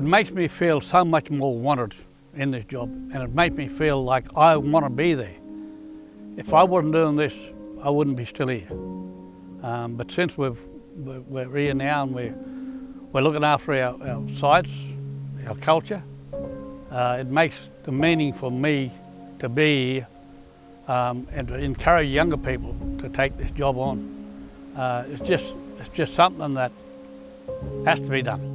It makes me feel so much more wanted in this job, and it makes me feel like I want to be there. If I wasn't doing this, I wouldn't be still here. But since we're here now and we're looking after our sites, our culture, it makes the meaning for me to be here and to encourage younger people to take this job on. It's just something that has to be done.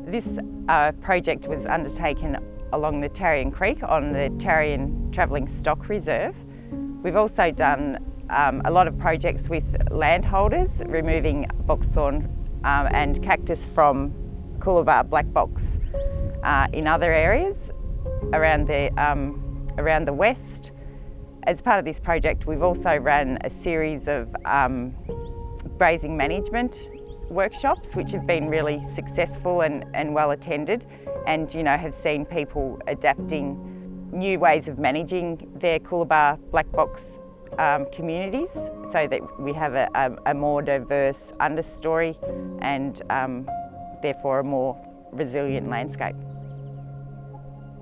This project was undertaken along the Tarrion Creek on the Tarrion Travelling Stock Reserve. We've also done a lot of projects with landholders, removing boxthorn and cactus from Coolabah black box in other areas around the west. As part of this project, we've also run a series of grazing management workshops, which have been really successful and well attended, and have seen people adapting new ways of managing their Coolabah black box communities, so that we have a more diverse understory and therefore a more resilient landscape.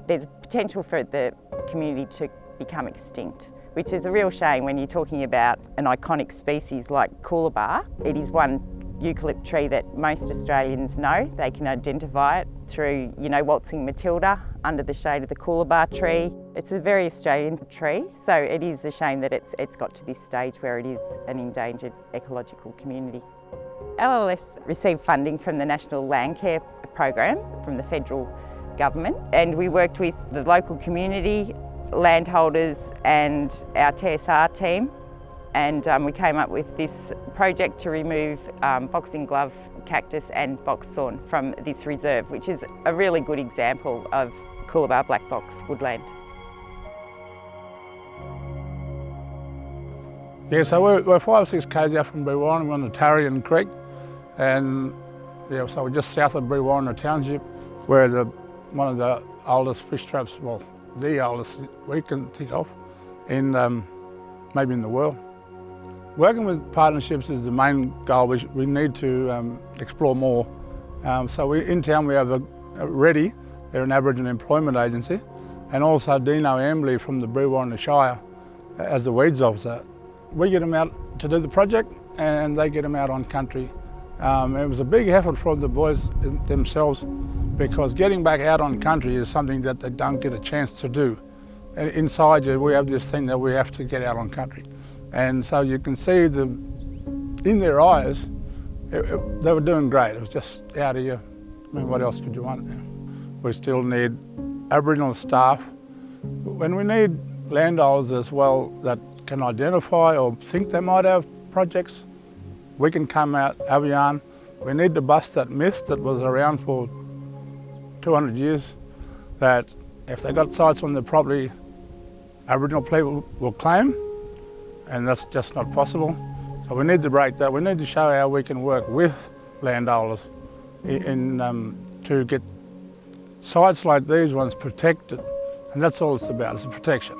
There's potential for the community to become extinct, which is a real shame when you're talking about an iconic species like Coolabah. It is one eucalypt tree that most Australians know. They can identify it through, waltzing Matilda under the shade of the Coolabah tree. It's a very Australian tree, so it is a shame that it's got to this stage where it is an endangered ecological community. LLS received funding from the National Land Care Program from the federal government, and we worked with the local community, landholders and our TSR team, and we came up with this project to remove boxing glove, cactus and boxthorn from this reserve, which is a really good example of Coolabah black box woodland. Yeah, so we're 5 or 6 k's out from Brewarrina. We're on the Tarrion Creek, and so we're just south of Brewarrina Township, where one of the oldest fish traps, well, the oldest we can think of, maybe in the world. Working with partnerships is the main goal. We need to explore more. So in town we have Ready, they're an Aboriginal employment agency, and also Dino Ambley from the Brewarrina Shire as the weeds officer. We get them out to do the project and they get them out on country. It was a big effort from the boys themselves, because getting back out on country is something that they don't get a chance to do. And inside you, we have this thing that we have to get out on country. And so you can see in their eyes, they were doing great. It was just out of you. I mean, what else could you want? We still need Aboriginal staff. When we need landowners as well that can identify or think they might have projects, we can come out, have a yarn. We need to bust that myth that was around for 200 years, that if they got sites on their property, Aboriginal people will claim, and that's just not possible. So we need to break that. We need to show how we can work with landowners to get sites like these ones protected, and that's all it's about, it's a protection.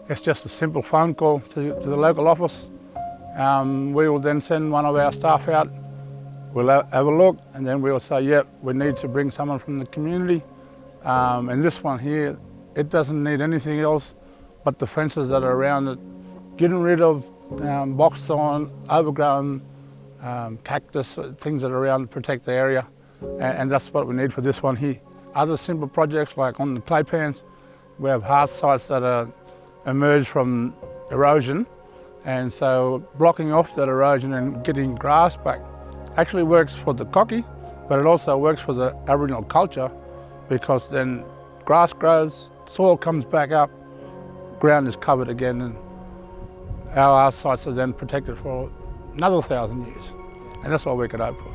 It's just a simple phone call to the local office. We will then send one of our staff out, we'll have a look, and then we'll say, yep, we need to bring someone from the community. And this one here, it doesn't need anything else but the fences that are around it, getting rid of boxthorn, overgrown cactus, things that are around to protect the area, and that's what we need for this one here. Other simple projects like on the clay pans, we have hard sites that are emerged from erosion, and so blocking off that erosion and getting grass back actually works for the cocky, but it also works for the Aboriginal culture, because then grass grows, soil comes back up, ground is covered again, and our sites are then protected for another 1,000 years. And that's what we could hope for.